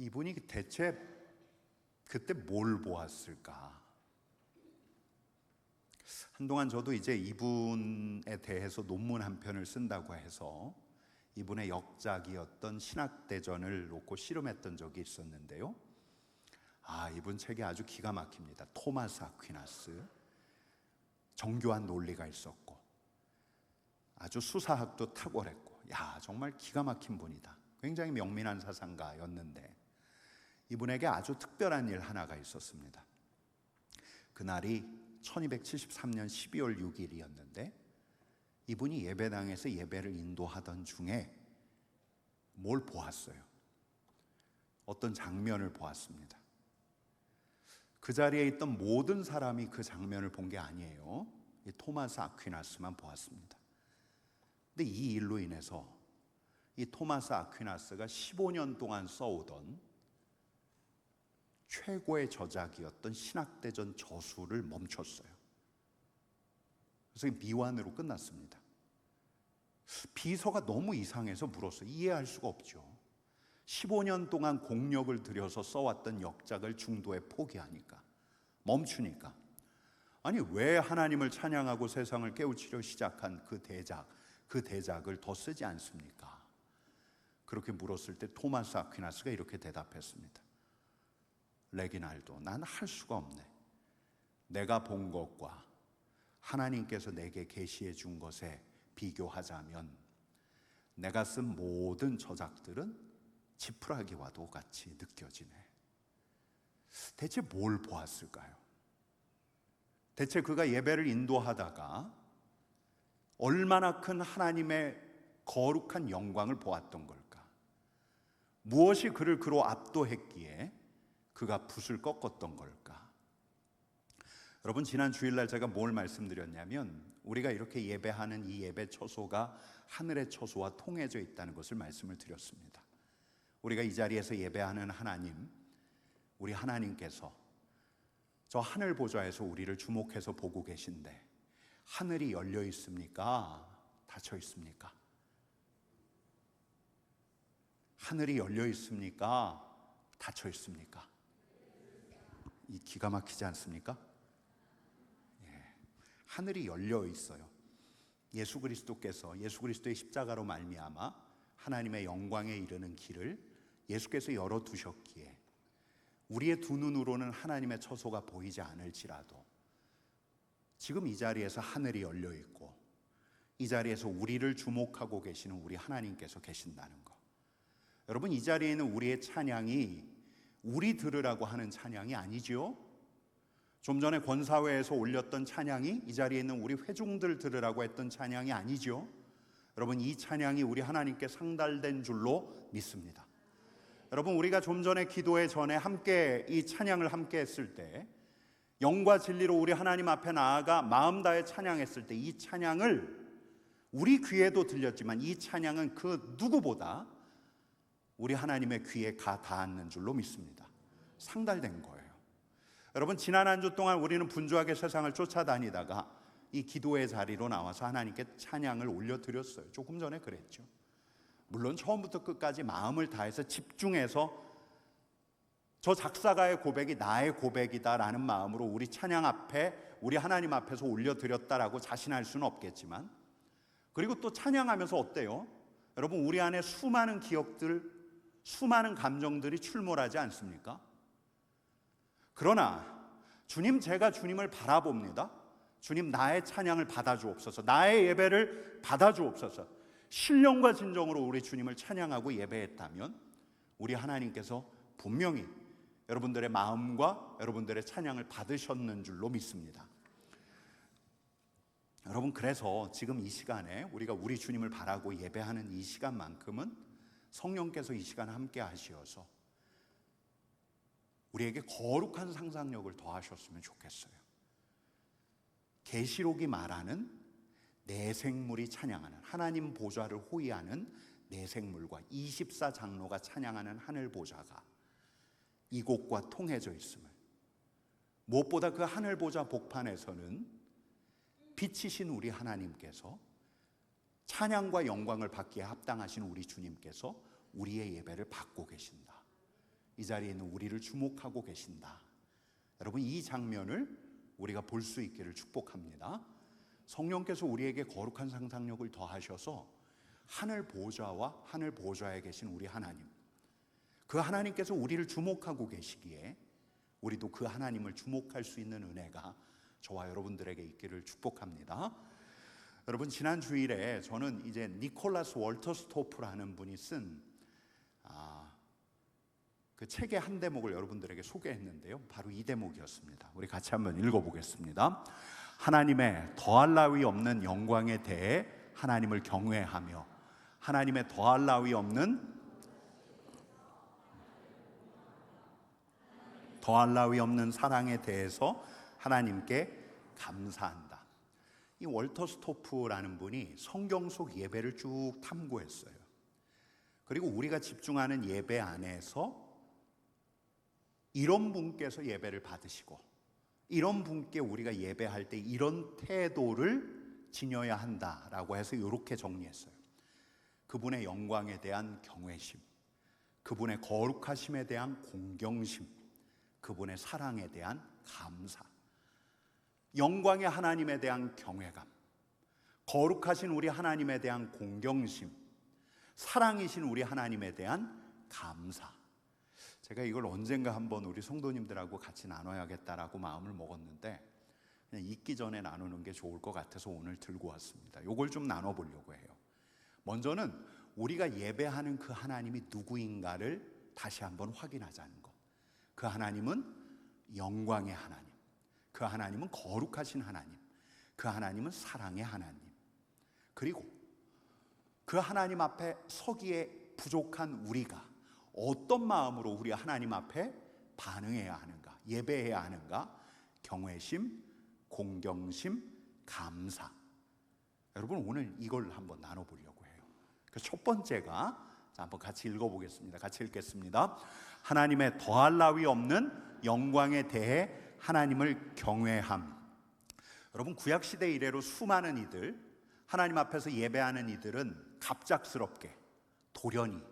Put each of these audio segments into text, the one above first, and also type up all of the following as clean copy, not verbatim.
이분이 대체 그때 뭘 보았을까? 한동안 저도 이제 이분에 대해서 논문 한 편을 쓴다고 해서 이분의 역작이었던 신학대전을 놓고 씨름했던 적이 있었는데요. 이분 책이 아주 기가 막힙니다. 토마스 아퀴나스. 정교한 논리가 있었고 아주 수사학도 탁월했고, 정말 기가 막힌 분이다. 굉장히 명민한 사상가였는데 이분에게 아주 특별한 일 하나가 있었습니다. 그날이 1273년 12월 6일이었는데 이분이 예배당에서 예배를 인도하던 중에 뭘 보았어요. 어떤 장면을 보았습니다. 그 자리에 있던 모든 사람이 그 장면을 본 게 아니에요. 이 토마스 아퀴나스만 보았습니다. 근데 이 일로 인해서 이 토마스 아퀴나스가 15년 동안 써오던 최고의 저작이었던 신학대전 저수를 멈췄어요. 그래서 미완으로 끝났습니다. 비서가 너무 이상해서 물었어요. 이해할 수가 없죠. 15년 동안 공력을 들여서 써왔던 역작을 중도에 포기하니까, 멈추니까, 아니 왜 하나님을 찬양하고 세상을 깨우치려 시작한 그 대작을 더 쓰지 않습니까? 그렇게 물었을 때 토마스 아퀴나스가 이렇게 대답했습니다. 레기날도, 난 할 수가 없네. 내가 본 것과 하나님께서 내게 계시해 준 것에 비교하자면 내가 쓴 모든 저작들은 지푸라기와도 같이 느껴지네. 대체 뭘 보았을까요? 대체 그가 예배를 인도하다가 얼마나 큰 하나님의 거룩한 영광을 보았던 걸까? 무엇이 그를 그로 압도했기에 그가 붓을 꺾었던 걸까? 여러분, 지난 주일날 제가 뭘 말씀드렸냐면 우리가 이렇게 예배하는 이 예배 처소가 하늘의 처소와 통해져 있다는 것을 말씀을 드렸습니다. 우리가 이 자리에서 예배하는 하나님, 우리 하나님께서 저 하늘 보좌에서 우리를 주목해서 보고 계신데 하늘이 열려 있습니까? 닫혀 있습니까? 하늘이 열려 있습니까? 닫혀 있습니까? 이 기가 막히지 않습니까? 하늘이 열려 있어요. 예수 그리스도의 십자가로 말미암아 하나님의 영광에 이르는 길을 예수께서 열어두셨기에 우리의 두 눈으로는 하나님의 처소가 보이지 않을지라도 지금 이 자리에서 하늘이 열려 있고 이 자리에서 우리를 주목하고 계시는 우리 하나님께서 계신다는 것. 여러분, 이 자리에 있는 우리의 찬양이 우리 들으라고 하는 찬양이 아니죠. 좀 전에 권사회에서 올렸던 찬양이 이 자리에 있는 우리 회중들 들으라고 했던 찬양이 아니죠. 여러분, 이 찬양이 우리 하나님께 상달된 줄로 믿습니다. 여러분, 우리가 좀 전에 기도회 전에 함께 이 찬양을 함께 했을 때 영과 진리로 우리 하나님 앞에 나아가 마음 다해 찬양했을 때 이 찬양을 우리 귀에도 들렸지만 이 찬양은 그 누구보다 우리 하나님의 귀에 가 닿았는 줄로 믿습니다. 상달된 거예요. 여러분, 지난 한 주 동안 우리는 분주하게 세상을 쫓아다니다가 이 기도의 자리로 나와서 하나님께 찬양을 올려드렸어요. 조금 전에 그랬죠. 물론 처음부터 끝까지 마음을 다해서 집중해서 저 작사가의 고백이 나의 고백이다라는 마음으로 우리 찬양 앞에 우리 하나님 앞에서 올려드렸다라고 자신할 수는 없겠지만, 그리고 또 찬양하면서 어때요? 여러분, 우리 안에 수많은 기억들, 수많은 감정들이 출몰하지 않습니까? 그러나 주님, 제가 주님을 바라봅니다. 주님, 나의 찬양을 받아주옵소서. 나의 예배를 받아주옵소서. 신령과 진정으로 우리 주님을 찬양하고 예배했다면 우리 하나님께서 분명히 여러분들의 마음과 여러분들의 찬양을 받으셨는 줄로 믿습니다. 여러분, 그래서 지금 이 시간에 우리가 우리 주님을 바라고 예배하는 이 시간만큼은 성령께서 이 시간 함께 하시어서 우리에게 거룩한 상상력을 더하셨으면 좋겠어요. 계시록이 말하는 내생물이 찬양하는, 하나님 보좌를 호위하는 내생물과 24장로가 찬양하는 하늘 보좌가 이곳과 통해져 있음을, 무엇보다 그 하늘 보좌 복판에서는 빛이신 우리 하나님께서, 찬양과 영광을 받기에 합당하신 우리 주님께서 우리의 예배를 받고 계신다. 이 자리에 있는 우리를 주목하고 계신다. 여러분, 이 장면을 우리가 볼 수 있기를 축복합니다. 성령께서 우리에게 거룩한 상상력을 더하셔서 하늘 보좌와 하늘 보좌에 계신 우리 하나님, 그 하나님께서 우리를 주목하고 계시기에 우리도 그 하나님을 주목할 수 있는 은혜가 저와 여러분들에게 있기를 축복합니다. 여러분, 지난 주일에 저는 이제 니콜라스 월터스토프라는 분이 쓴 그 책의 한 대목을 여러분들에게 소개했는데요, 바로 이 대목이었습니다. 우리 같이 한번 읽어보겠습니다. 하나님의 더할 나위 없는 영광에 대해 하나님을 경외하며 하나님의 더할 나위 없는 사랑에 대해서 하나님께 감사한다. 이 월터 스토프라는 분이 성경 속 예배를 쭉 탐구했어요. 그리고 우리가 집중하는 예배 안에서 이런 분께서 예배를 받으시고 이런 분께 우리가 예배할 때 이런 태도를 지녀야 한다라고 해서 이렇게 정리했어요. 그분의 영광에 대한 경외심, 그분의 거룩하심에 대한 공경심, 그분의 사랑에 대한 감사. 영광의 하나님에 대한 경외감, 거룩하신 우리 하나님에 대한 공경심, 사랑이신 우리 하나님에 대한 감사. 제가 이걸 언젠가 한번 우리 성도님들하고 같이 나눠야겠다라고 마음을 먹었는데 그냥 있기 전에 나누는 게 좋을 것 같아서 오늘 들고 왔습니다. 이걸 좀 나눠보려고 해요. 먼저는 우리가 예배하는 그 하나님이 누구인가를 다시 한번 확인하자는 것. 그 하나님은 영광의 하나님, 그 하나님은 거룩하신 하나님, 그 하나님은 사랑의 하나님. 그리고 그 하나님 앞에 서기에 부족한 우리가 어떤 마음으로 우리 하나님 앞에 반응해야 하는가, 예배해야 하는가? 경외심, 공경심, 감사. 여러분, 오늘 이걸 한번 나눠보려고 해요. 그 첫 번째가, 자, 한번 같이 읽어보겠습니다. 같이 읽겠습니다. 하나님의 더할 나위 없는 영광에 대해 하나님을 경외함. 여러분, 구약시대 이래로 수많은 이들, 하나님 앞에서 예배하는 이들은 갑작스럽게 돌연히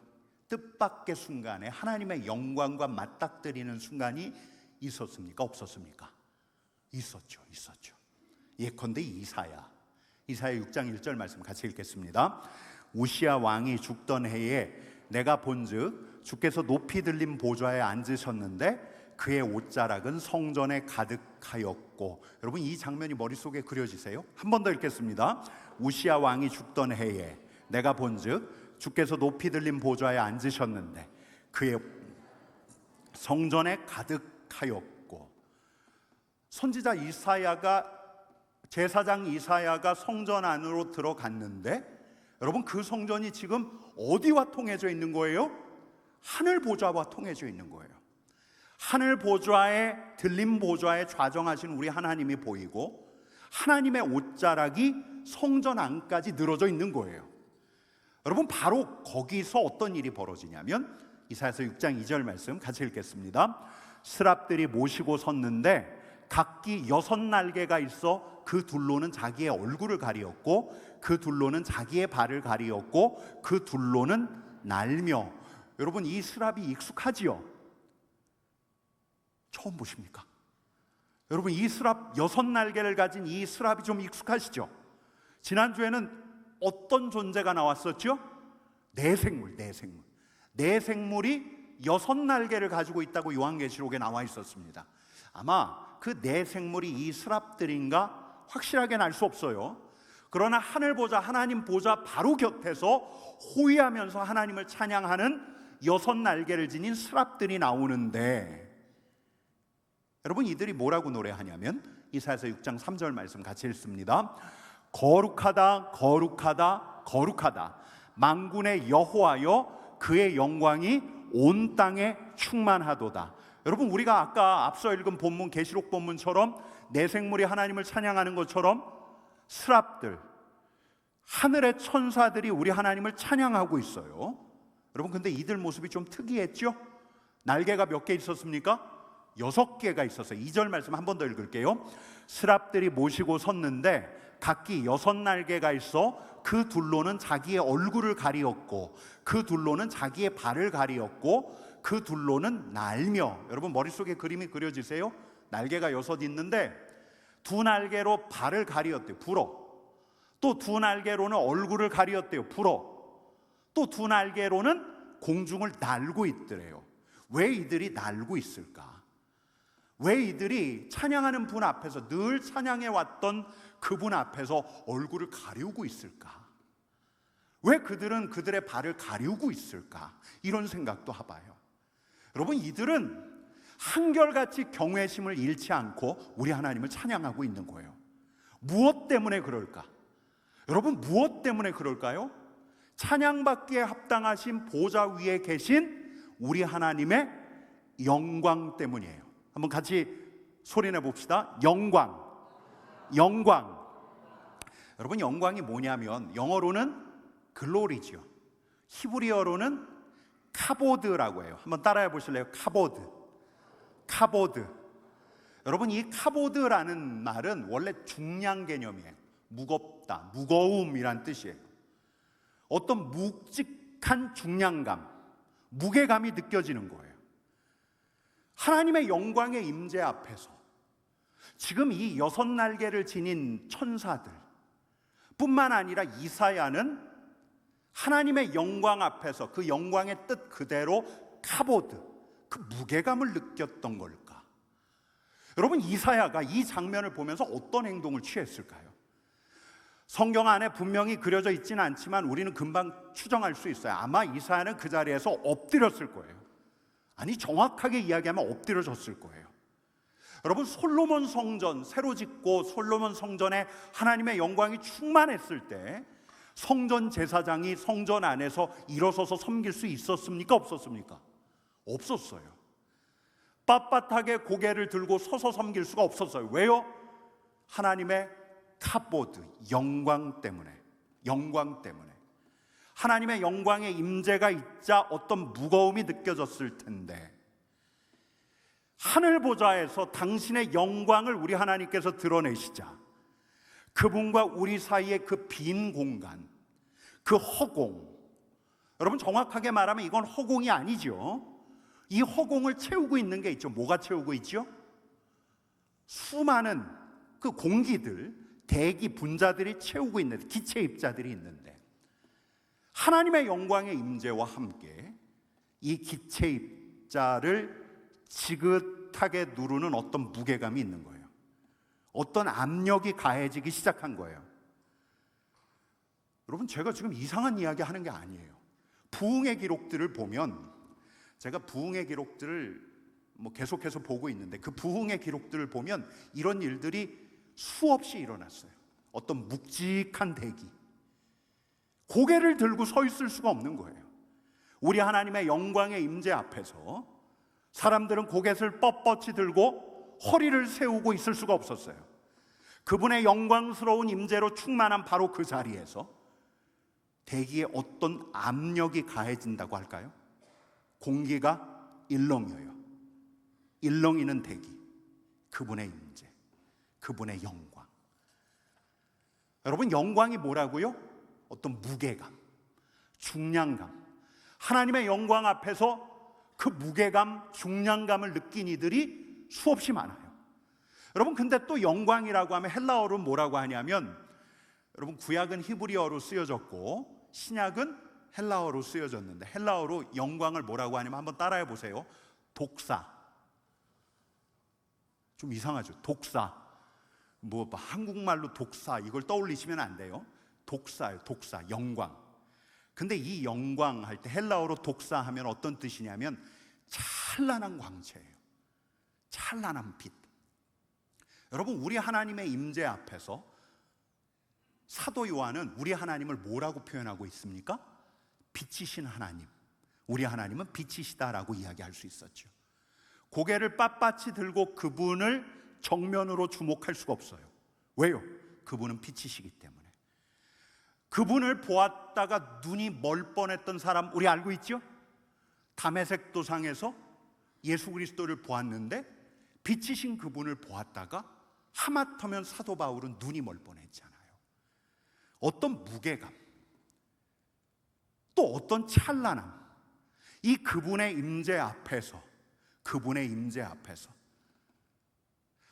뜻밖의 순간에 하나님의 영광과 맞닥뜨리는 순간이 있었습니까? 없었습니까? 있었죠. 예컨대 이사야 6장 1절 말씀 같이 읽겠습니다. 우시야 왕이 죽던 해에 내가 본즉 주께서 높이 들린 보좌에 앉으셨는데 그의 옷자락은 성전에 가득하였고. 여러분, 이 장면이 머릿속에 그려지세요? 한 번 더 읽겠습니다. 우시야 왕이 죽던 해에 내가 본즉 주께서 높이 들린 보좌에 앉으셨는데 그의 성전에 가득하였고. 선지자 이사야가, 제사장 이사야가 성전 안으로 들어갔는데 여러분, 그 성전이 지금 어디와 통해져 있는 거예요? 하늘 보좌와 통해져 있는 거예요. 하늘 보좌에, 들림 보좌에 좌정하신 우리 하나님이 보이고 하나님의 옷자락이 성전 안까지 늘어져 있는 거예요. 여러분, 바로 거기서 어떤 일이 벌어지냐면 이사야서 6장 2절 말씀 같이 읽겠습니다. 스랍들이 모시고 섰는데 각기 6날개가 있어 그 둘로는 자기의 얼굴을 가리었고 그 둘로는 자기의 발을 가리었고 그 둘로는 날며. 여러분, 이 스랍이 익숙하지요? 처음 보십니까? 여러분, 이 스랍, 6날개를 가진 이 스랍이 좀 익숙하시죠? 지난주에는 어떤 존재가 나왔었죠? 내생물. 내생물이 6날개를 가지고 있다고 요한계시록에 나와 있었습니다. 아마 그 내생물이 이 스랍들인가 확실하게는 알 수 없어요. 그러나 하늘 보좌, 하나님 보좌 바로 곁에서 호위하면서 하나님을 찬양하는 6날개를 지닌 스랍들이 나오는데, 여러분, 이들이 뭐라고 노래하냐면 이사야서 6장 3절 말씀 같이 읽습니다. 거룩하다, 거룩하다, 거룩하다. 만군의 여호와여, 그의 영광이 온 땅에 충만하도다. 여러분, 우리가 아까 앞서 읽은 본문, 계시록 본문처럼 내생물이 하나님을 찬양하는 것처럼 스랍들, 하늘의 천사들이 우리 하나님을 찬양하고 있어요. 여러분, 근데 이들 모습이 좀 특이했죠? 날개가 몇 개 있었습니까? 6개가 있었어요. 2절 말씀 한 번 더 읽을게요. 스랍들이 모시고 섰는데 각기 6날개가 있어 그 둘로는 자기의 얼굴을 가리었고 그 둘로는 자기의 발을 가리었고 그 둘로는 날며, 여러분 머릿속에 그림이 그려지세요? 날개가 6 있는데 2 날개로 발을 가리었대요. 불어. 또 2 날개로는 얼굴을 가리었대요. 불어. 또 2 날개로는 공중을 날고 있더래요. 왜 이들이 날고 있을까? 왜 이들이 찬양하는 분 앞에서, 늘 찬양해 왔던 그분 앞에서 얼굴을 가리우고 있을까? 왜 그들은 그들의 발을 가리우고 있을까? 이런 생각도 해봐요. 여러분, 이들은 한결같이 경외심을 잃지 않고 우리 하나님을 찬양하고 있는 거예요. 무엇 때문에 그럴까? 여러분, 무엇 때문에 그럴까요? 찬양받기에 합당하신 보좌 위에 계신 우리 하나님의 영광 때문이에요. 한번 같이 소리내 봅시다. 영광. 영광. 여러분, 영광이 뭐냐면 영어로는 글로리죠. 히브리어로는 카보드라고 해요. 한번 따라해 보실래요? 카보드. 카보드. 여러분, 이 카보드라는 말은 원래 중량 개념이에요. 무겁다, 무거움이란 뜻이에요. 어떤 묵직한 중량감, 무게감이 느껴지는 거예요. 하나님의 영광의 임재 앞에서 지금 이 6날개를 지닌 천사들 뿐만 아니라 이사야는 하나님의 영광 앞에서 그 영광의 뜻 그대로 카보드, 그 무게감을 느꼈던 걸까? 여러분, 이사야가 이 장면을 보면서 어떤 행동을 취했을까요? 성경 안에 분명히 그려져 있지는 않지만 우리는 금방 추정할 수 있어요. 아마 이사야는 그 자리에서 엎드렸을 거예요. 아니, 정확하게 이야기하면 엎드려졌을 거예요. 여러분, 솔로몬 성전 새로 짓고 솔로몬 성전에 하나님의 영광이 충만했을 때 성전 제사장이 성전 안에서 일어서서 섬길 수 있었습니까? 없었습니까? 없었어요. 빳빳하게 고개를 들고 서서 섬길 수가 없었어요. 왜요? 하나님의 카보드, 영광 때문에. 영광 때문에. 하나님의 영광의 임재가 있자 어떤 무거움이 느껴졌을 텐데, 하늘 보좌에서 당신의 영광을 우리 하나님께서 드러내시자 그분과 우리 사이의 그 빈 공간, 그 허공, 여러분 정확하게 말하면 이건 허공이 아니죠. 이 허공을 채우고 있는 게 있죠. 뭐가 채우고 있죠? 수많은 그 공기들, 대기 분자들이 채우고 있는, 기체 입자들이 있는데 하나님의 영광의 임재와 함께 이 기체 입자를 지긋하게 누르는 어떤 무게감이 있는 거예요. 어떤 압력이 가해지기 시작한 거예요. 여러분, 제가 지금 이상한 이야기 하는 게 아니에요. 부흥의 기록들을 보면, 제가 부흥의 기록들을 계속해서 보고 있는데 그 부흥의 기록들을 보면 이런 일들이 수없이 일어났어요. 어떤 묵직한 대기, 고개를 들고 서 있을 수가 없는 거예요. 우리 하나님의 영광의 임재 앞에서 사람들은 고개를 뻣뻣이 들고 허리를 세우고 있을 수가 없었어요. 그분의 영광스러운 임재로 충만한 바로 그 자리에서 대기에 어떤 압력이 가해진다고 할까요? 공기가 일렁여요. 일렁이는 대기, 그분의 임재, 그분의 영광. 여러분, 영광이 뭐라고요? 어떤 무게감, 중량감. 하나님의 영광 앞에서 그 무게감, 중량감을 느낀 이들이 수없이 많아요. 여러분, 근데 또 영광이라고 하면 헬라어로 뭐라고 하냐면, 여러분 구약은 히브리어로 쓰여졌고 신약은 헬라어로 쓰여졌는데, 헬라어로 영광을 뭐라고 하냐면 한번 따라해 보세요. 독사. 좀 이상하죠? 독사. 한국말로 독사 이걸 떠올리시면 안 돼요. 독사예요. 독사, 영광. 근데 이 영광 할 때 헬라어로 독사 하면 어떤 뜻이냐면 찬란한 광채예요. 찬란한 빛. 여러분, 우리 하나님의 임재 앞에서 사도 요한은 우리 하나님을 뭐라고 표현하고 있습니까? 빛이신 하나님. 우리 하나님은 빛이시다라고 이야기할 수 있었죠. 고개를 빳빳이 들고 그분을 정면으로 주목할 수가 없어요. 왜요? 그분은 빛이시기 때문에. 그분을 보았다가 눈이 멀 뻔했던 사람 우리 알고 있죠? 다메섹 도상에서 예수 그리스도를 보았는데 빛이신 그분을 보았다가 하마터면 사도 바울은 눈이 멀 뻔했잖아요. 어떤 무게감, 또 어떤 찬란함, 이 그분의 임재 앞에서, 그분의 임재 앞에서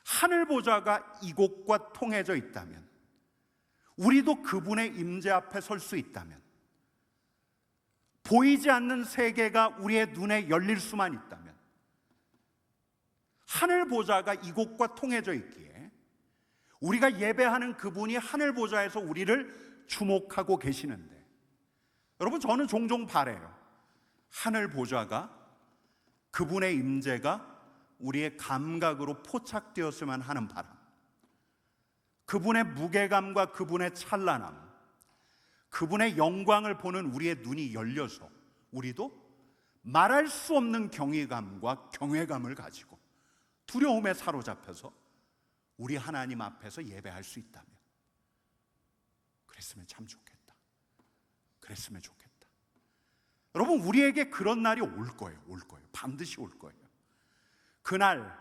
하늘 보좌가 이곳과 통해져 있다면, 우리도 그분의 임재 앞에 설 수 있다면, 보이지 않는 세계가 우리의 눈에 열릴 수만 있다면, 하늘 보좌가 이곳과 통해져 있기에 우리가 예배하는 그분이 하늘 보좌에서 우리를 주목하고 계시는데, 여러분, 저는 종종 바라요. 하늘 보좌가, 그분의 임재가 우리의 감각으로 포착되었으면 하는 바람, 그분의 무게감과 그분의 찬란함, 그분의 영광을 보는 우리의 눈이 열려서 우리도 말할 수 없는 경외감과 경외감을 가지고 두려움에 사로잡혀서 우리 하나님 앞에서 예배할 수 있다면, 그랬으면 참 좋겠다. 그랬으면 좋겠다. 여러분, 우리에게 그런 날이 올 거예요. 올 거예요. 반드시 올 거예요. 그날,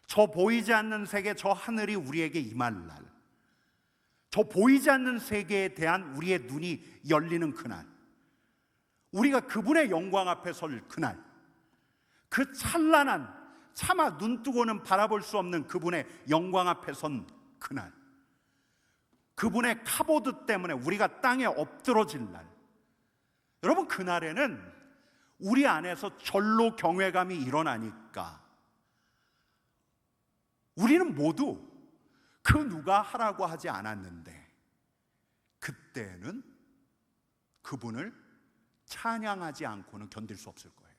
저 보이지 않는 세계, 저 하늘이 우리에게 임할 날, 저 보이지 않는 세계에 대한 우리의 눈이 열리는 그날, 우리가 그분의 영광 앞에 설 그날, 그 찬란한, 차마 눈뜨고는 바라볼 수 없는 그분의 영광 앞에 선 그날, 그분의 카보드 때문에 우리가 땅에 엎드러질 날, 여러분, 그날에는 우리 안에서 절로 경외감이 일어나니까 우리는 모두 그 누가 하라고 하지 않았는데 그때는 그분을 찬양하지 않고는 견딜 수 없을 거예요.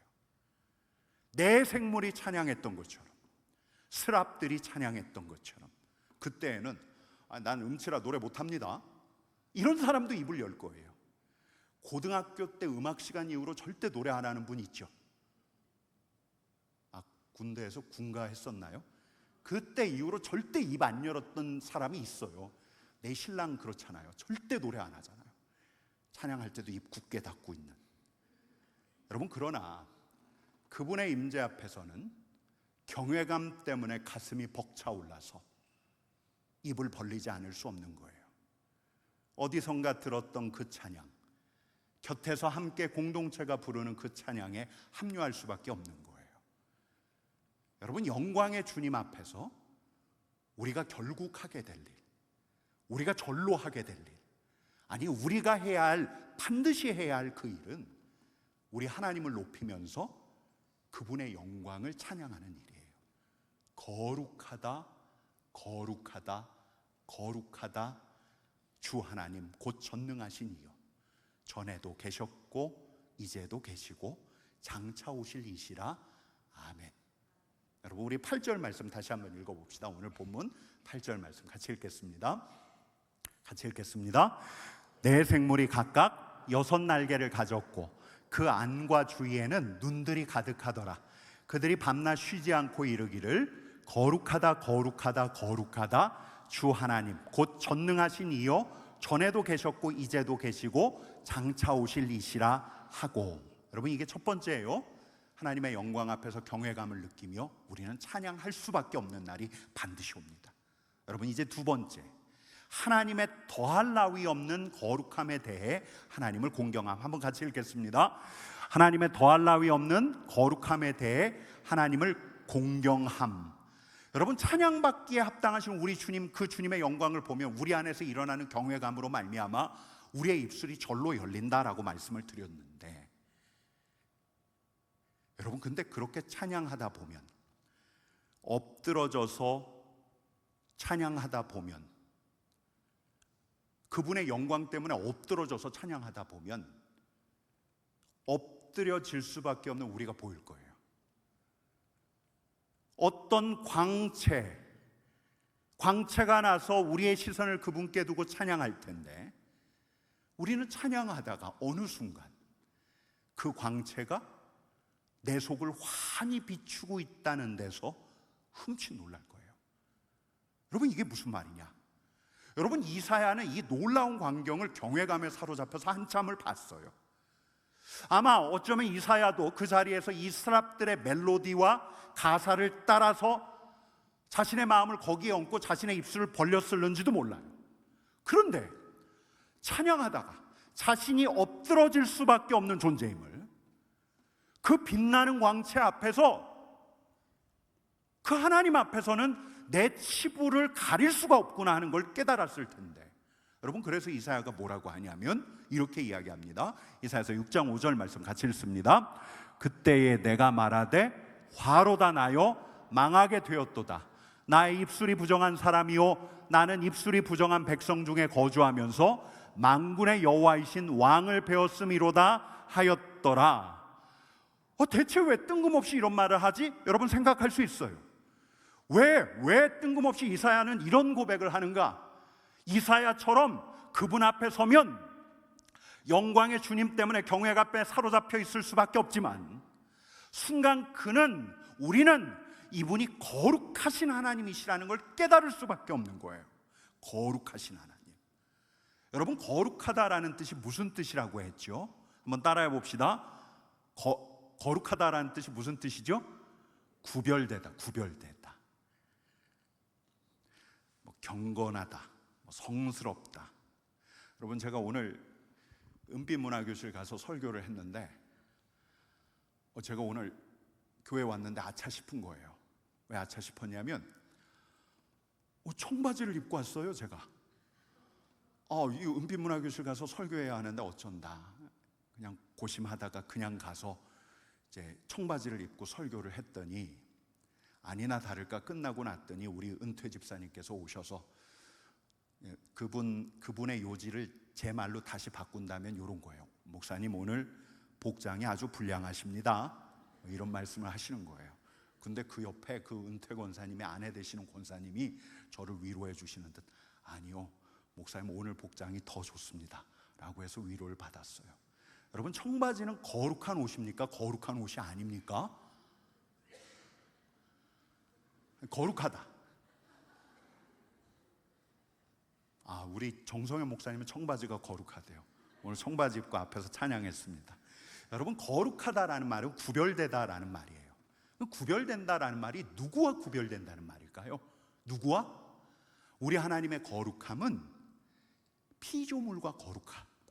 내 생물이 찬양했던 것처럼, 스랍들이 찬양했던 것처럼, 그때는 난 음치라 노래 못합니다, 이런 사람도 입을 열 거예요. 고등학교 때 음악 시간 이후로 절대 노래 안 하는 분 있죠? 군대에서 군가 했었나요? 그때 이후로 절대 입 안 열었던 사람이 있어요. 내 신랑 그렇잖아요. 절대 노래 안 하잖아요. 찬양할 때도 입 굳게 닫고 있는. 여러분, 그러나 그분의 임재 앞에서는 경외감 때문에 가슴이 벅차올라서 입을 벌리지 않을 수 없는 거예요. 어디선가 들었던 그 찬양, 곁에서 함께 공동체가 부르는 그 찬양에 합류할 수밖에 없는 거예요. 여러분, 영광의 주님 앞에서 우리가 결국 하게 될 일, 우리가 절로 하게 될 일, 아니 우리가 해야 할, 반드시 해야 할 그 일은 우리 하나님을 높이면서 그분의 영광을 찬양하는 일이에요. 거룩하다, 거룩하다, 거룩하다 주 하나님 곧 전능하신 이여, 전에도 계셨고 이제도 계시고 장차 오실 이시라. 아멘. 여러분, 우리 8절 말씀 다시 한번 읽어봅시다. 오늘 본문 8절 말씀 같이 읽겠습니다. 같이 읽겠습니다. 내 생물이 각각 6날개를 가졌고 그 안과 주위에는 눈들이 가득하더라. 그들이 밤낮 쉬지 않고 이르기를 거룩하다, 거룩하다, 거룩하다 주 하나님 곧 전능하신 이여, 전에도 계셨고 이제도 계시고 장차 오실 이시라 하고. 여러분, 이게 첫 번째예요. 하나님의 영광 앞에서 경외감을 느끼며 우리는 찬양할 수밖에 없는 날이 반드시 옵니다. 여러분, 이제 두 번째, 하나님의 더할 나위 없는 거룩함에 대해 하나님을 공경함. 한번 같이 읽겠습니다. 하나님의 더할 나위 없는 거룩함에 대해 하나님을 공경함. 여러분, 찬양받기에 합당하신 우리 주님, 그 주님의 영광을 보면 우리 안에서 일어나는 경외감으로 말미암아 우리의 입술이 절로 열린다라고 말씀을 드렸는데, 여러분, 근데 그렇게 찬양하다 보면, 엎드러져서 찬양하다 보면, 그분의 영광 때문에 엎드러져서 찬양하다 보면 엎드려질 수밖에 없는 우리가 보일 거예요. 어떤 광채가 나서 우리의 시선을 그분께 두고 찬양할 텐데, 우리는 찬양하다가 어느 순간 그 광채가 내 속을 환히 비추고 있다는 데서 흠칫 놀랄 거예요. 여러분, 이게 무슨 말이냐? 여러분, 이사야는 이 놀라운 광경을 경외감에 사로잡혀서 한참을 봤어요. 아마 어쩌면 이사야도 그 자리에서 이 스랍들의 멜로디와 가사를 따라서 자신의 마음을 거기에 얹고 자신의 입술을 벌렸을는지도 몰라요. 그런데 찬양하다가 자신이 엎드러질 수밖에 없는 존재임을, 그 빛나는 광채 앞에서, 그 하나님 앞에서는 내 치부를 가릴 수가 없구나 하는 걸 깨달았을 텐데, 여러분, 그래서 이사야가 뭐라고 하냐면 이렇게 이야기합니다. 이사야서 6장 5절 말씀 같이 읽습니다. 그때에 내가 말하되 화로다 나여 망하게 되었도다. 나의 입술이 부정한 사람이요 나는 입술이 부정한 백성 중에 거주하면서 만군의 여호와이신 왕을 배웠음이로다 하였더라. 대체 왜 뜬금없이 이런 말을 하지? 여러분 생각할 수 있어요. 왜 뜬금없이 이사야는 이런 고백을 하는가? 이사야처럼 그분 앞에 서면 영광의 주님 때문에 경외가 사로잡혀 있을 수밖에 없지만, 순간 우리는 이분이 거룩하신 하나님이시라는 걸 깨달을 수밖에 없는 거예요. 거룩하신 하나님. 여러분, 거룩하다라는 뜻이 무슨 뜻이라고 했죠? 한번 따라해 봅시다. 거룩하다라는 뜻이 무슨 뜻이죠? 구별되다, 구별되다. 경건하다, 성스럽다. 여러분, 제가 오늘 은빛문화교실 가서 설교를 했는데 제가 오늘 교회 왔는데 아차 싶은 거예요. 왜 아차 싶었냐면 청바지를 입고 왔어요. 제가 이 은빛문화교실 가서 설교해야 하는데 어쩐다, 그냥 고심하다가 그냥 가서 이제 청바지를 입고 설교를 했더니, 아니나 다를까 끝나고 났더니 우리 은퇴 집사님께서 오셔서 그분의 요지를 제 말로 다시 바꾼다면 이런 거예요. 목사님, 오늘 복장이 아주 불량하십니다, 이런 말씀을 하시는 거예요. 근데 그 옆에 그 은퇴 권사님의 아내 되시는 권사님이 저를 위로해 주시는 듯, 아니요 목사님, 오늘 복장이 더 좋습니다 라고 해서 위로를 받았어요. 여러분, 청바지는 거룩한 옷입니까? 거룩한 옷이 아닙니까? 거룩하다. 우리 정성현 목사님은 청바지가 거룩하대요. 오늘 청바지 입고 앞에서 찬양했습니다. 여러분, 거룩하다라는 말은 구별되다라는 말이에요. 구별된다라는 말이 누구와 구별된다는 말일까요? 누구와? 우리 하나님의 거룩함은 피조물과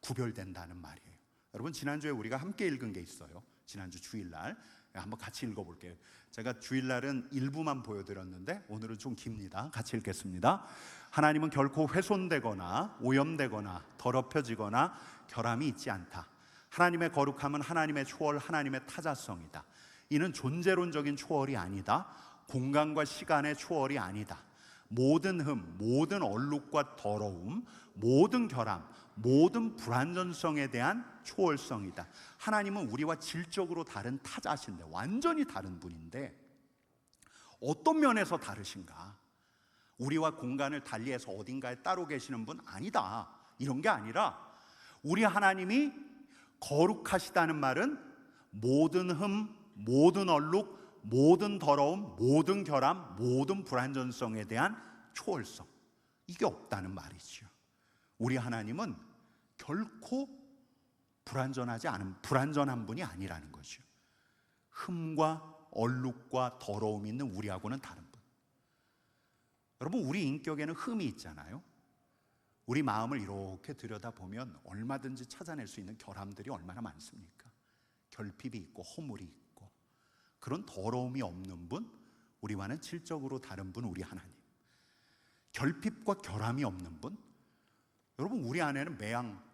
구별된다는 말이에요. 여러분, 지난주에 우리가 함께 읽은 게 있어요. 지난주 주일날 한번 같이 읽어볼게요. 제가 주일날은 일부만 보여드렸는데 오늘은 좀 깁니다. 같이 읽겠습니다. 하나님은 결코 훼손되거나 오염되거나 더럽혀지거나 결함이 있지 않다. 하나님의 거룩함은 하나님의 초월, 하나님의 타자성이다. 이는 존재론적인 초월이 아니다. 공간과 시간의 초월이 아니다. 모든 흠, 모든 얼룩과 더러움, 모든 결함, 모든 불완전성에 대한 초월성이다. 하나님은 우리와 질적으로 다른 타자신데, 완전히 다른 분인데 어떤 면에서 다르신가? 우리와 공간을 달리해서 어딘가에 따로 계시는 분 아니다, 이런 게 아니라, 우리 하나님이 거룩하시다는 말은 모든 흠, 모든 얼룩, 모든 더러움, 모든 결함, 모든 불완전성에 대한 초월성, 이게 없다는 말이죠. 우리 하나님은 결코 불완전한 분이 아니라는 거죠. 흠과 얼룩과 더러움이 있는 우리하고는 다른 분. 여러분, 우리 인격에는 흠이 있잖아요. 우리 마음을 이렇게 들여다보면 얼마든지 찾아낼 수 있는 결함들이 얼마나 많습니까? 결핍이 있고 허물이 있고, 그런 더러움이 없는 분, 우리와는 질적으로 다른 분, 우리 하나님. 결핍과 결함이 없는 분, 여러분, 우리 안에는 매양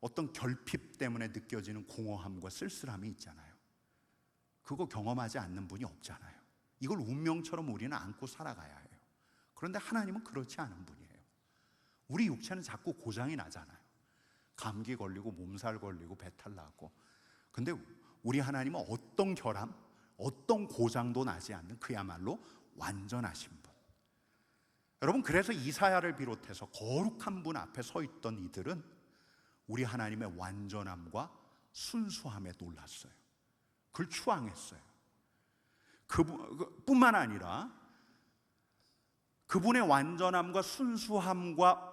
어떤 결핍 때문에 느껴지는 공허함과 쓸쓸함이 있잖아요. 그거 경험하지 않는 분이 없잖아요. 이걸 운명처럼 우리는 안고 살아가야 해요. 그런데 하나님은 그렇지 않은 분이에요. 우리 육체는 자꾸 고장이 나잖아요. 감기 걸리고 몸살 걸리고 배탈 나고. 근데 우리 하나님은 어떤 결함, 어떤 고장도 나지 않는 그야말로 완전하신 분. 여러분, 그래서 이사야를 비롯해서 거룩한 분 앞에 서 있던 이들은 우리 하나님의 완전함과 순수함에 놀랐어요. 그걸 추앙했어요. 뿐만 아니라 그분의 완전함과 순수함과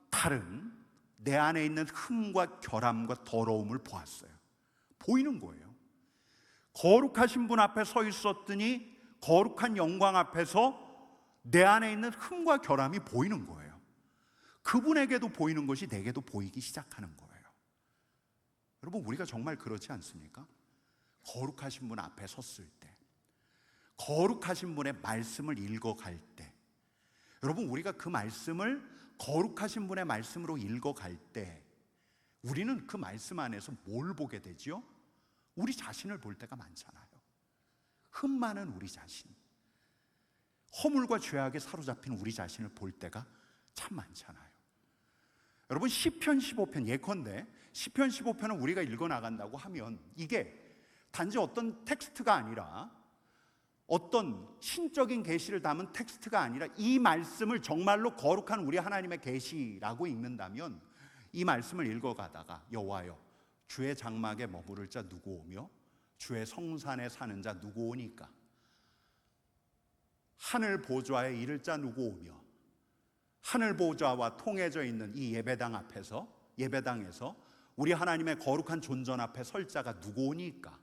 다른 내 안에 있는 흠과 결함과 더러움을 보았어요. 보이는 거예요. 거룩하신 분 앞에 서 있었더니 거룩한 영광 앞에서 내 안에 있는 흠과 결함이 보이는 거예요. 그분에게도 보이는 것이 내게도 보이기 시작하는 거예요. 여러분, 우리가 정말 그렇지 않습니까? 거룩하신 분 앞에 섰을 때, 거룩하신 분의 말씀을 읽어갈 때, 여러분, 우리가 그 말씀을 거룩하신 분의 말씀으로 읽어갈 때 우리는 그 말씀 안에서 뭘 보게 되지요? 우리 자신을 볼 때가 많잖아요. 흠 많은 우리 자신, 허물과 죄악에 사로잡힌 우리 자신을 볼 때가 참 많잖아요. 여러분, 시편 15편, 예컨대 시편 15편을 우리가 읽어나간다고 하면 이게 단지 어떤 텍스트가 아니라, 어떤 신적인 계시를 담은 텍스트가 아니라 이 말씀을 정말로 거룩한 우리 하나님의 계시라고 읽는다면, 이 말씀을 읽어가다가 여호와여, 주의 장막에 머무를 자 누구 오며 주의 성산에 사는 자 누구 오니까, 하늘 보좌에 이를 자 누구 오며, 하늘 보좌와 통해져 있는 이 예배당에서 우리 하나님의 거룩한 존전 앞에 설 자가 누구 오니까,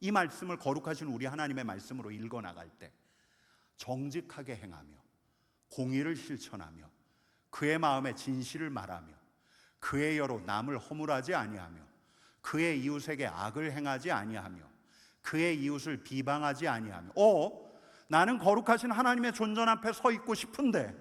이 말씀을 거룩하신 우리 하나님의 말씀으로 읽어나갈 때 정직하게 행하며 공의를 실천하며 그의 마음에 진실을 말하며 그의 여로 남을 허물하지 아니하며 그의 이웃에게 악을 행하지 아니하며 그의 이웃을 비방하지 아니하며, 나는 거룩하신 하나님의 존전 앞에 서 있고 싶은데,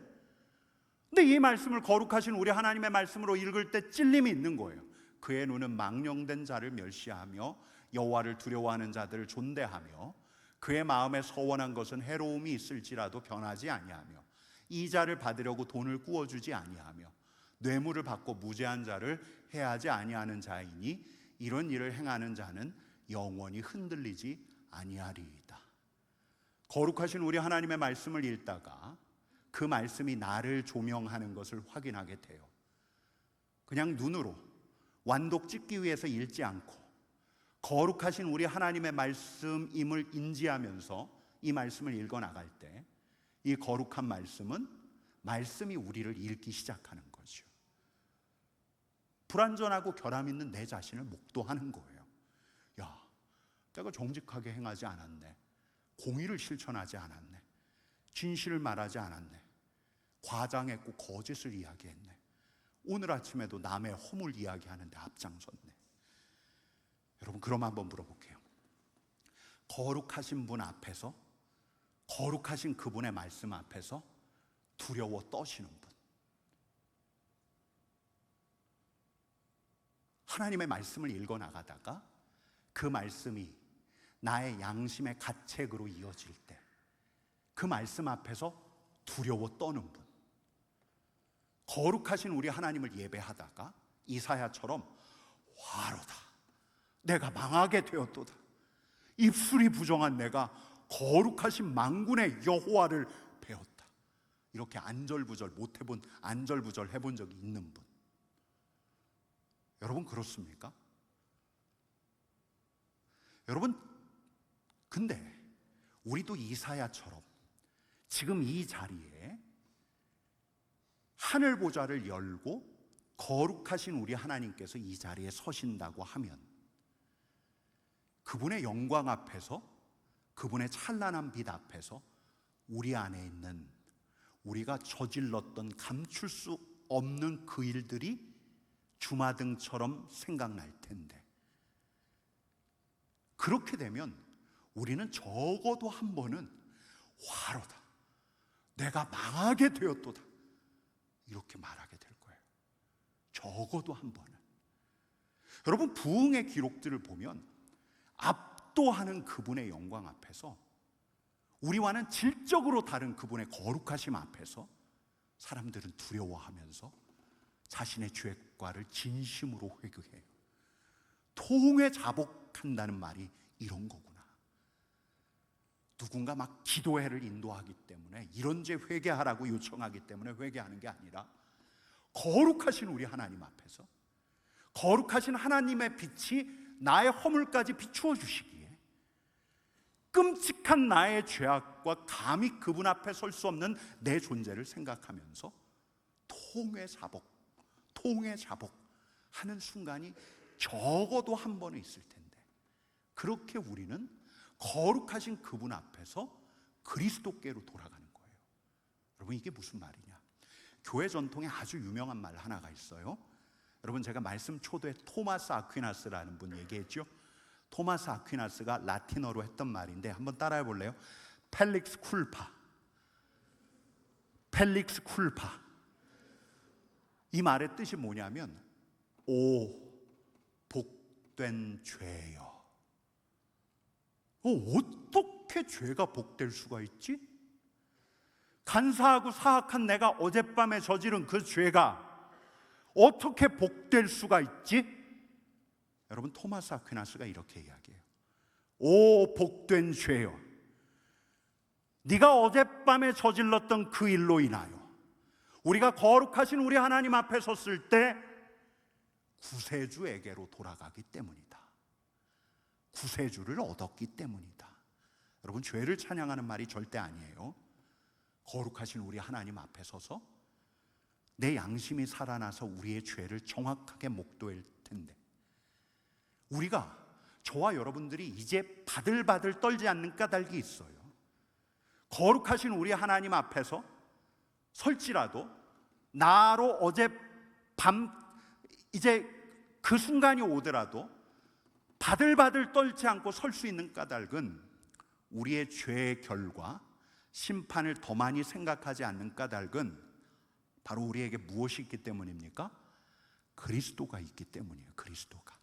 근데 이 말씀을 거룩하신 우리 하나님의 말씀으로 읽을 때 찔림이 있는 거예요. 그의 눈은 망령된 자를 멸시하며 여호와를 두려워하는 자들을 존대하며 그의 마음에 서원한 것은 해로움이 있을지라도 변하지 아니하며 이자를 받으려고 돈을 구워주지 아니하며 뇌물을 받고 무죄한 자를 해하지 아니하는 자이니 이런 일을 행하는 자는 영원히 흔들리지 아니하리이다. 거룩하신 우리 하나님의 말씀을 읽다가 그 말씀이 나를 조명하는 것을 확인하게 돼요. 그냥 눈으로 완독 찍기 위해서 읽지 않고 거룩하신 우리 하나님의 말씀임을 인지하면서 이 말씀을 읽어나갈 때 이 거룩한 말씀은 말씀이 우리를 읽기 시작하는 거죠. 불완전하고 결함 있는 내 자신을 목도하는 거예요. 야, 내가 정직하게 행하지 않았네, 공의를 실천하지 않았네, 진실을 말하지 않았네, 과장했고 거짓을 이야기했네, 오늘 아침에도 남의 허물 이야기하는데 앞장섰네. 여러분, 그럼 한번 물어볼게요. 거룩하신 분 앞에서, 거룩하신 그분의 말씀 앞에서 두려워 떠시는 분, 하나님의 말씀을 읽어나가다가 그 말씀이 나의 양심의 가책으로 이어질 때 그 말씀 앞에서 두려워 떠는 분, 거룩하신 우리 하나님을 예배하다가 이사야처럼 화로다, 내가 망하게 되었도다, 입술이 부정한 내가 거룩하신 만군의 여호와를 배웠다, 이렇게 안절부절 못해본, 안절부절 해본 적이 있는 분, 여러분 그렇습니까? 여러분, 근데 우리도 이사야처럼 지금 이 자리에 하늘 보좌를 열고 거룩하신 우리 하나님께서 이 자리에 서신다고 하면 그분의 영광 앞에서, 그분의 찬란한 빛 앞에서 우리 안에 있는 우리가 저질렀던 감출 수 없는 그 일들이 주마등처럼 생각날 텐데, 그렇게 되면 우리는 적어도 한 번은 화로다, 내가 망하게 되었도다, 이렇게 말하게 될 거예요. 적어도 한 번은. 여러분, 부흥의 기록들을 보면 압도하는 그분의 영광 앞에서, 우리와는 질적으로 다른 그분의 거룩하심 앞에서 사람들은 두려워하면서 자신의 죄과를 진심으로 회개해요. 통회 자복한다는 말이 이런 거구나. 누군가 막 기도회를 인도하기 때문에, 이런 죄 회개하라고 요청하기 때문에 회개하는 게 아니라 거룩하신 우리 하나님 앞에서 거룩하신 하나님의 빛이 나의 허물까지 비추어 주시기에 끔찍한 나의 죄악과 감히 그분 앞에 설 수 없는 내 존재를 생각하면서 통회 자복하는 순간이 적어도 한 번은 있을 텐데, 그렇게 우리는 거룩하신 그분 앞에서 그리스도께로 돌아가는 거예요. 여러분, 이게 무슨 말이냐? 교회 전통에 아주 유명한 말 하나가 있어요. 여러분, 제가 말씀 초도에 토마스 아퀴나스라는 분 얘기했죠. 토마스 아퀴나스가 라틴어로 했던 말인데 한번 따라해 볼래요? 펠릭스 쿨파. 펠릭스 쿨파. 이 말의 뜻이 뭐냐면 오 복된 죄여. 어떻게 죄가 복될 수가 있지? 간사하고 사악한 내가 어젯밤에 저지른 그 죄가 어떻게 복될 수가 있지? 여러분, 토마스 아퀴나스가 이렇게 이야기해요. 오 복된 죄여, 네가 어젯밤에 저질렀던 그 일로 인하여 우리가 거룩하신 우리 하나님 앞에 섰을 때 구세주에게로 돌아가기 때문이다. 구세주를 얻었기 때문이다. 여러분, 죄를 찬양하는 말이 절대 아니에요. 거룩하신 우리 하나님 앞에 서서 내 양심이 살아나서 우리의 죄를 정확하게 목도할 텐데, 우리가, 저와 여러분들이 이제 바들바들 떨지 않는 까닭이 있어요. 거룩하신 우리 하나님 앞에서 설지라도 나로 어젯밤 이제 그 순간이 오더라도 바들바들 떨지 않고 설 수 있는 까닭은 우리의 죄의 결과, 심판을 더 많이 생각하지 않는 까닭은 바로 우리에게 무엇이 있기 때문입니까? 그리스도가 있기 때문이에요. 그리스도가.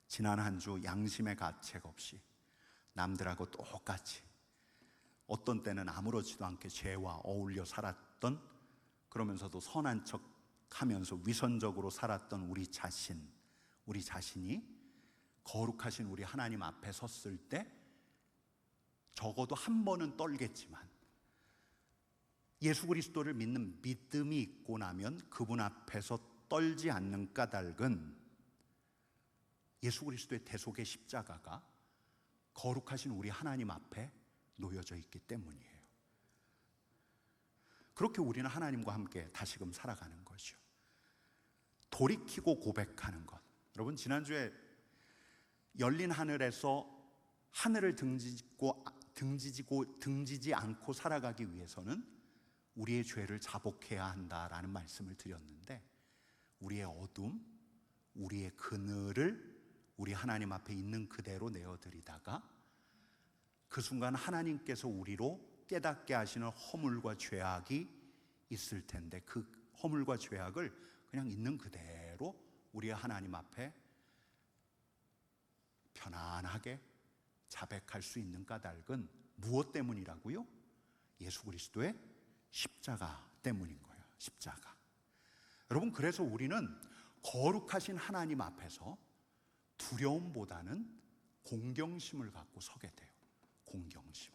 지난 한 주 양심의 가책 없이 남들하고 똑같이, 어떤 때는 아무렇지도 않게 죄와 어울려 살았던, 그러면서도 선한 척 하면서 위선적으로 살았던 우리 자신이 거룩하신 우리 하나님 앞에 섰을 때 적어도 한 번은 떨겠지만, 예수 그리스도를 믿는 믿음이 있고 나면 그분 앞에서 떨지 않는 까닭은 예수 그리스도의 대속의 십자가가 거룩하신 우리 하나님 앞에 놓여져 있기 때문이에요. 그렇게 우리는 하나님과 함께 다시금 살아가는 거죠. 돌이키고 고백하는 것. 여러분, 지난주에 열린 하늘에서 하늘을 등지지 않고 살아가기 위해서는 우리의 죄를 자복해야 한다라는 말씀을 드렸는데, 우리의 어둠, 우리의 그늘을 우리 하나님 앞에 있는 그대로 내어드리다가 그 순간 하나님께서 우리로 깨닫게 하시는 허물과 죄악이 있을 텐데, 그 허물과 죄악을 그냥 있는 그대로 우리 하나님 앞에 편안하게 자백할 수 있는 까닭은 무엇 때문이라고요? 예수 그리스도의 십자가 때문인 거예요. 십자가. 여러분, 그래서 우리는 거룩하신 하나님 앞에서 두려움보다는 공경심을 갖고 서게 돼요. 공경심.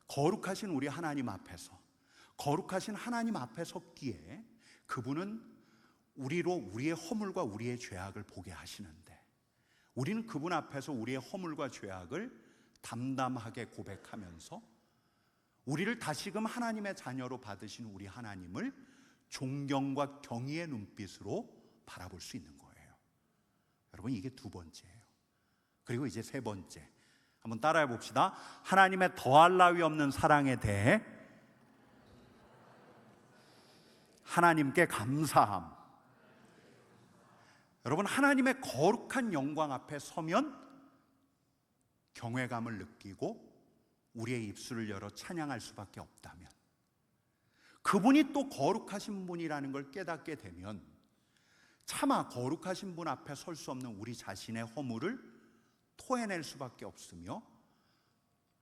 거룩하신 우리 하나님 앞에서, 거룩하신 하나님 앞에 섰기에 그분은 우리로 우리의 허물과 우리의 죄악을 보게 하시는데, 우리는 그분 앞에서 우리의 허물과 죄악을 담담하게 고백하면서 우리를 다시금 하나님의 자녀로 받으신 우리 하나님을 존경과 경의의 눈빛으로 바라볼 수 있는 거예요. 여러분, 이게 두 번째예요. 그리고 이제 세 번째, 한번 따라해 봅시다. 하나님의 더할 나위 없는 사랑에 대해 하나님께 감사함. 여러분, 하나님의 거룩한 영광 앞에 서면 경외감을 느끼고 우리의 입술을 열어 찬양할 수밖에 없다면, 그분이 또 거룩하신 분이라는 걸 깨닫게 되면 차마 거룩하신 분 앞에 설 수 없는 우리 자신의 허물을 토해낼 수밖에 없으며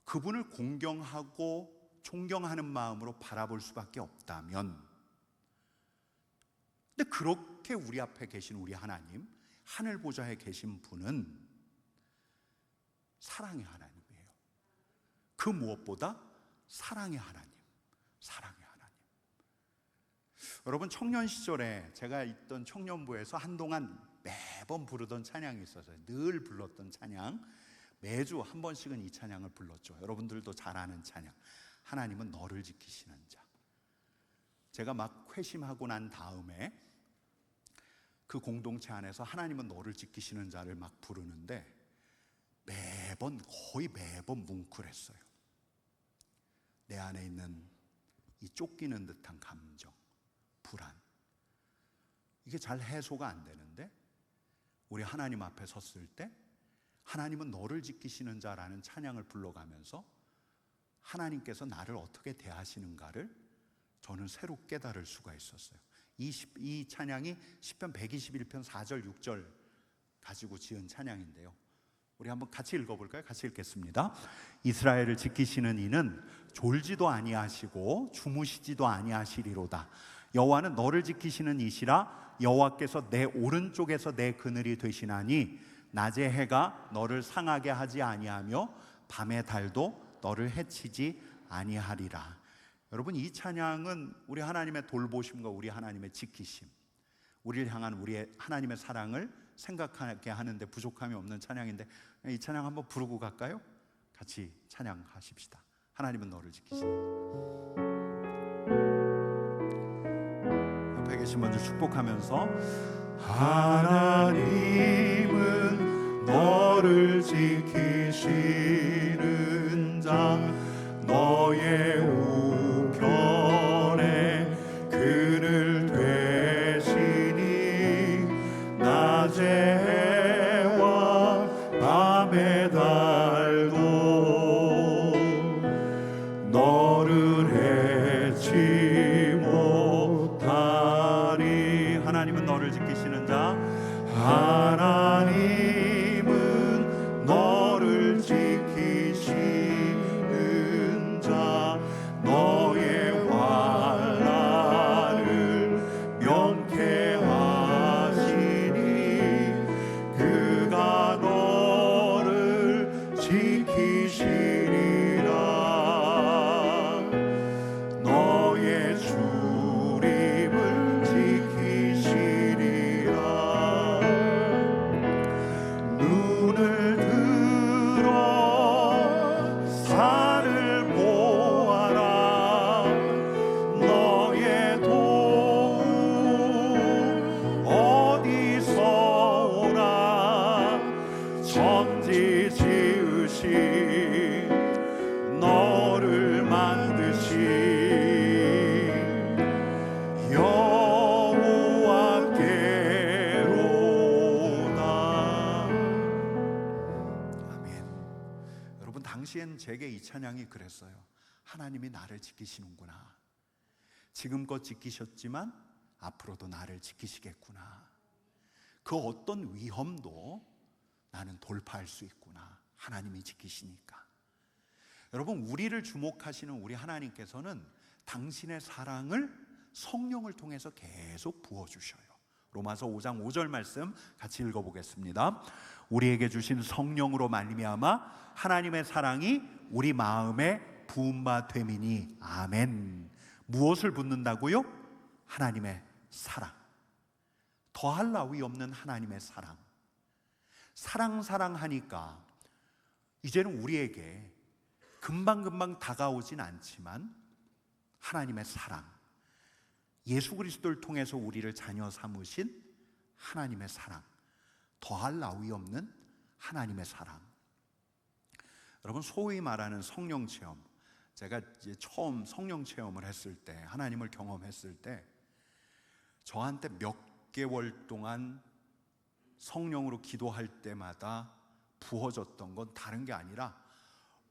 그분을 공경하고 존경하는 마음으로 바라볼 수밖에 없다면, 근데 그렇게 우리 앞에 계신 우리 하나님, 하늘 보좌에 계신 분은 사랑의 하나님이에요. 그 무엇보다 사랑의 하나님, 사랑의 하나님. 여러분, 청년 시절에 제가 있던 청년부에서 한동안 매번 부르던 찬양이 있었어요. 늘 불렀던 찬양, 매주 한 번씩은 이 찬양을 불렀죠. 여러분들도 잘 아는 찬양, 하나님은 너를 지키시는 자. 제가 막 회심하고 난 다음에 그 공동체 안에서 하나님은 너를 지키시는 자를 막 부르는데 거의 매번 뭉클했어요. 내 안에 있는 이 쫓기는 듯한 감정, 불안, 이게 잘 해소가 안 되는데 우리 하나님 앞에 섰을 때 하나님은 너를 지키시는 자라는 찬양을 불러가면서 하나님께서 나를 어떻게 대하시는가를 저는 새로 깨달을 수가 있었어요. 이 찬양이 시편 121편 4절 6절 가지고 지은 찬양인데요, 우리 한번 같이 읽어볼까요? 같이 읽겠습니다. 이스라엘을 지키시는 이는 졸지도 아니하시고 주무시지도 아니하시리로다. 여호와는 너를 지키시는 이시라. 여호와께서 내 오른쪽에서 내 그늘이 되시나니 낮의 해가 너를 상하게 하지 아니하며 밤의 달도 너를 해치지 아니하리라. 여러분, 이 찬양은 우리 하나님의 돌보심과 우리 하나님의 지키심, 우리를 향한 우리의 하나님의 사랑을 생각하게 하는데 부족함이 없는 찬양인데, 이 찬양 한번 부르고 갈까요? 같이 찬양하십시다. 하나님은 너를 지키시니. 옆에 계신 분들 축복하면서, 하나님은 너를 지키시는 자, 너의 우편에 그늘 되시니 낮의 해와 밤의 달도 너를 해치 못하리. 하나님은 너를 지키시는 자, 하나님은 너를 지키시는 자, 너의 환난을 명쾌하시니 그가 너를 지키시리라. 너의 주림을 지키시리라. 눈을 들어 산을 보아라. 너의 도움 어디서 오나. 천지 지으신 너를 만드신 여호와께로다. 아멘. 여러분, 당시엔 제게 이 찬양이 그랬어요. 하나님이 나를 지키시는구나. 지금껏 지키셨지만 앞으로도 나를 지키시겠구나. 그 어떤 위험도 나는 돌파할 수 있구나. 하나님이 지키시니까. 여러분, 우리를 주목하시는 우리 하나님께서는 당신의 사랑을 성령을 통해서 계속 부어주셔요. 로마서 5장 5절 말씀 같이 읽어보겠습니다. 우리에게 주신 성령으로 말미암아 하나님의 사랑이 우리 마음에 부은 바 됨이니. 아멘. 무엇을 붓는다고요? 하나님의 사랑. 더할 나위 없는 하나님의 사랑. 사랑하니까 이제는 우리에게 금방금방 다가오진 않지만 하나님의 사랑, 예수 그리스도를 통해서 우리를 자녀 삼으신 하나님의 사랑, 더할 나위 없는 하나님의 사랑. 여러분, 소위 말하는 성령 체험, 제가 이제 처음 성령 체험을 했을 때, 하나님을 경험했을 때 저한테 몇 개월 동안 성령으로 기도할 때마다 부어졌던 건 다른 게 아니라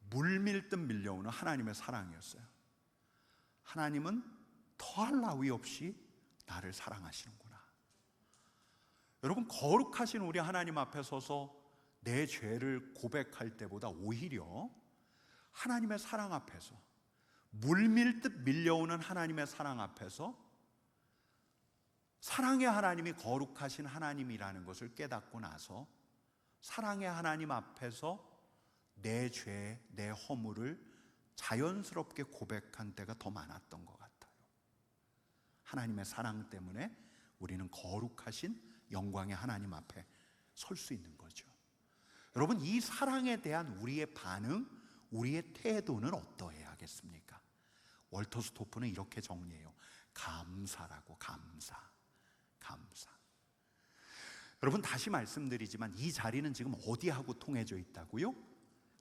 물밀듯 밀려오는 하나님의 사랑이었어요. 하나님은 더할 나위 없이 나를 사랑하시는구나. 여러분, 거룩하신 우리 하나님 앞에 서서 내 죄를 고백할 때보다 오히려 하나님의 사랑 앞에서, 물밀듯 밀려오는 하나님의 사랑 앞에서 사랑의 하나님이 거룩하신 하나님이라는 것을 깨닫고 나서 사랑의 하나님 앞에서 내 죄, 내 허물을 자연스럽게 고백한 때가 더 많았던 것 같아요. 하나님의 사랑 때문에 우리는 거룩하신 영광의 하나님 앞에 설 수 있는 거죠. 여러분, 이 사랑에 대한 우리의 반응, 우리의 태도는 어떠해야겠습니까? 월터 스토프는 이렇게 정리해요. 감사라고. 감사. 여러분, 다시 말씀드리지만 이 자리는 지금 어디하고 통해져 있다고요?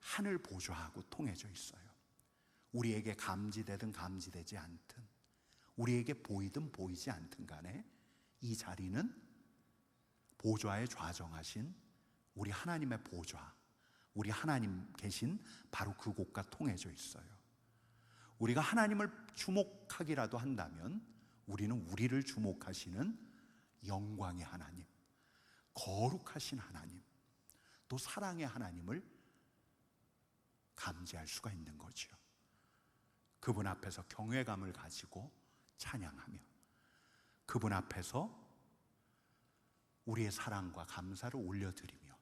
하늘 보좌하고 통해져 있어요. 우리에게 감지되든 감지되지 않든, 우리에게 보이든 보이지 않든 간에 이 자리는 보좌에 좌정하신 우리 하나님의 보좌, 우리 하나님 계신 바로 그곳과 통해져 있어요. 우리가 하나님을 주목하기라도 한다면 우리는 우리를 주목하시는 영광의 하나님, 거룩하신 하나님, 또 사랑의 하나님을 감지할 수가 있는 거죠. 그분 앞에서 경외감을 가지고 찬양하며 그분 앞에서 우리의 사랑과 감사를 올려드리며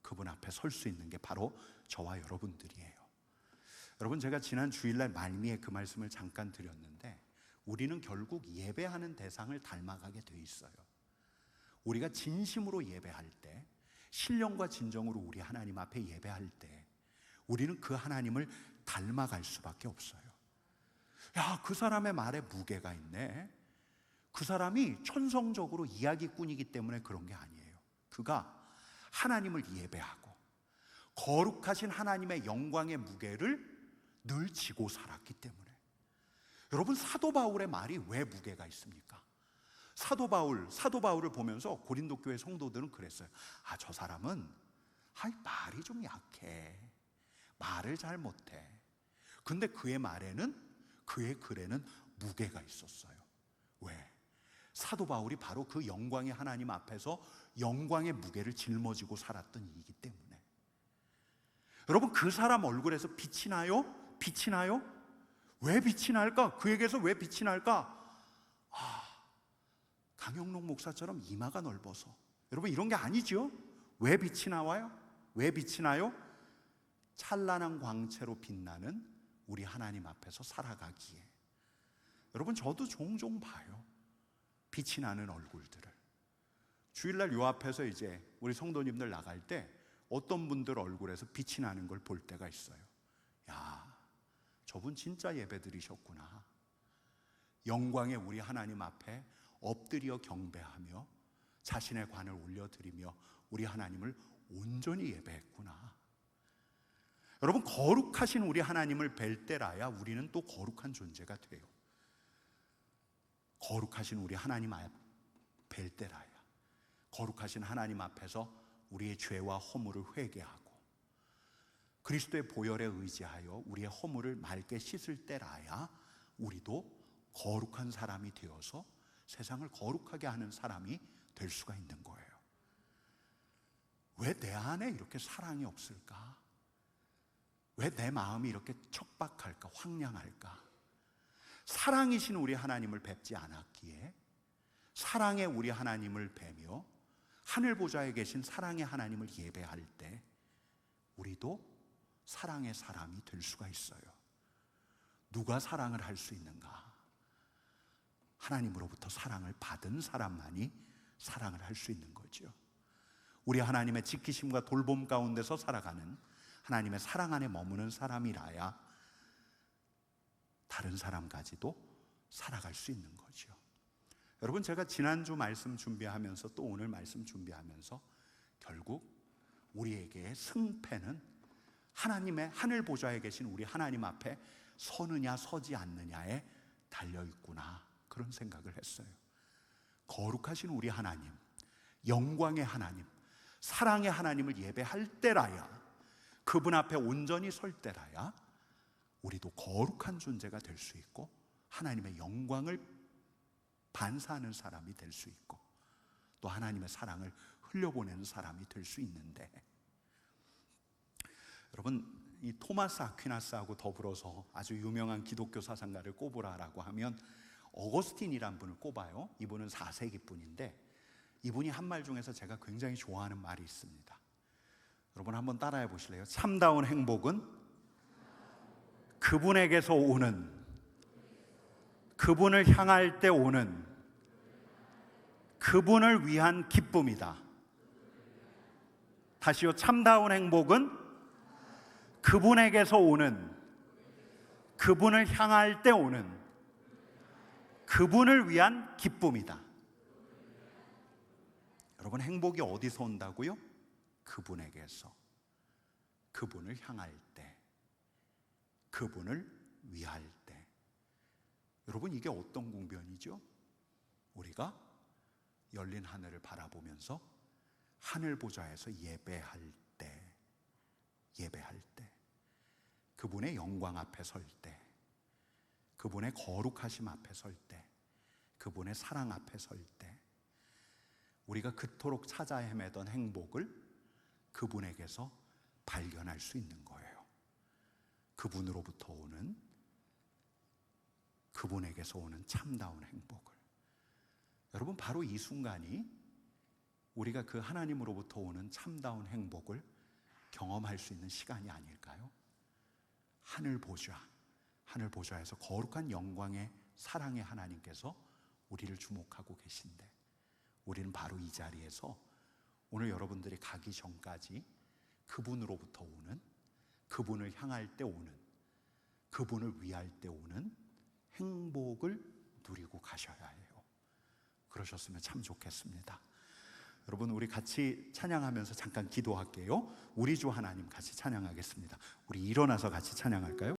그분 앞에 설 수 있는 게 바로 저와 여러분들이에요. 여러분, 제가 지난 주일날 말미에 그 말씀을 잠깐 드렸는데 우리는 결국 예배하는 대상을 닮아가게 돼 있어요. 우리가 진심으로 예배할 때, 신령과 진정으로 우리 하나님 앞에 예배할 때 우리는 그 하나님을 닮아갈 수밖에 없어요. 야, 그 사람의 말에 무게가 있네. 그 사람이 천성적으로 이야기꾼이기 때문에 그런 게 아니에요. 그가 하나님을 예배하고 거룩하신 하나님의 영광의 무게를 늘 지고 살았기 때문에. 여러분, 사도 바울의 말이 왜 무게가 있습니까? 사도 바울을 보면서 고린도 교회 성도들은 그랬어요. 아, 저 사람은 말이 좀 약해. 말을 잘 못해. 근데 그의 말에는, 그의 글에는 무게가 있었어요. 왜? 사도 바울이 바로 그 영광의 하나님 앞에서 영광의 무게를 짊어지고 살았던 이이기 때문에. 여러분, 그 사람 얼굴에서 빛이 나요? 빛이 나요? 왜 빛이 날까? 그에게서 왜 빛이 날까? 강영록 목사처럼 이마가 넓어서. 여러분, 이런 게 아니죠. 왜 빛이 나와요? 왜 빛이 나요? 찬란한 광채로 빛나는 우리 하나님 앞에서 살아가기에. 여러분, 저도 종종 봐요. 빛이 나는 얼굴들을. 주일날 요 앞에서 이제 우리 성도님들 나갈 때 어떤 분들 얼굴에서 빛이 나는 걸 볼 때가 있어요. 야, 저분 진짜 예배 드리셨구나. 영광의 우리 하나님 앞에 엎드려 경배하며 자신의 관을 올려드리며 우리 하나님을 온전히 예배했구나. 여러분, 거룩하신 우리 하나님을 뵐 때라야 우리는 또 거룩한 존재가 돼요. 거룩하신 우리 하나님 앞 뵐 때라야, 거룩하신 하나님 앞에서 우리의 죄와 허물을 회개하고 그리스도의 보혈에 의지하여 우리의 허물을 맑게 씻을 때라야 우리도 거룩한 사람이 되어서 세상을 거룩하게 하는 사람이 될 수가 있는 거예요. 왜 내 안에 이렇게 사랑이 없을까? 왜 내 마음이 이렇게 척박할까? 황량할까? 사랑이신 우리 하나님을 뵙지 않았기에 사랑의 우리 하나님을 뵈며 하늘 보좌에 계신 사랑의 하나님을 예배할 때 우리도 사랑의 사람이 될 수가 있어요. 누가 사랑을 할 수 있는가? 하나님으로부터 사랑을 받은 사람만이 사랑을 할 수 있는 거죠. 우리 하나님의 지키심과 돌봄 가운데서 살아가는 하나님의 사랑 안에 머무는 사람이라야 다른 사람까지도 살아갈 수 있는 거죠. 여러분, 제가 지난주 말씀 준비하면서 또 오늘 말씀 준비하면서 결국 우리에게의 승패는 하나님의 하늘 보좌에 계신 우리 하나님 앞에 서느냐 서지 않느냐에 달려있구나, 그런 생각을 했어요. 거룩하신 우리 하나님, 영광의 하나님, 사랑의 하나님을 예배할 때라야, 그분 앞에 온전히 설 때라야 우리도 거룩한 존재가 될 수 있고 하나님의 영광을 반사하는 사람이 될 수 있고 또 하나님의 사랑을 흘려보내는 사람이 될 수 있는데, 여러분, 이 토마스 아퀴나스하고 더불어서 아주 유명한 기독교 사상가를 꼽으라라고 하면 어거스틴이란 분을 꼽아요. 이분은 4세기 분인데 이분이 한 말 중에서 제가 굉장히 좋아하는 말이 있습니다. 여러분, 한번 따라해 보실래요? 참다운 행복은 그분에게서 오는, 그분을 향할 때 오는, 그분을 위한 기쁨이다. 다시요. 참다운 행복은 그분에게서 오는, 그분을 향할 때 오는, 그분을 위한 기쁨이다. 여러분, 행복이 어디서 온다고요? 그분에게서. 그분을 향할 때, 그분을 위할 때. 여러분, 이게 어떤 궁변이죠? 우리가 열린 하늘을 바라보면서 하늘 보좌에서 예배할 때, 그분의 영광 앞에 설 때, 그분의 거룩하심 앞에 설 때, 그분의 사랑 앞에 설 때, 우리가 그토록 찾아 헤매던 행복을 그분에게서 발견할 수 있는 거예요. 그분으로부터 오는, 그분에게서 오는 참다운 행복을. 여러분, 바로 이 순간이 우리가 그 하나님으로부터 오는 참다운 행복을 경험할 수 있는 시간이 아닐까요? 하늘 보좌에서 거룩한 영광의 사랑의 하나님께서 우리를 주목하고 계신데, 우리는 바로 이 자리에서 오늘 여러분들이 가기 전까지 그분으로부터 오는, 그분을 향할 때 오는, 그분을 위할 때 오는 행복을 누리고 가셔야 해요. 그러셨으면 참 좋겠습니다. 여러분, 우리 같이 찬양하면서 잠깐 기도할게요. 우리 주 하나님 같이 찬양하겠습니다. 우리 일어나서 같이 찬양할까요?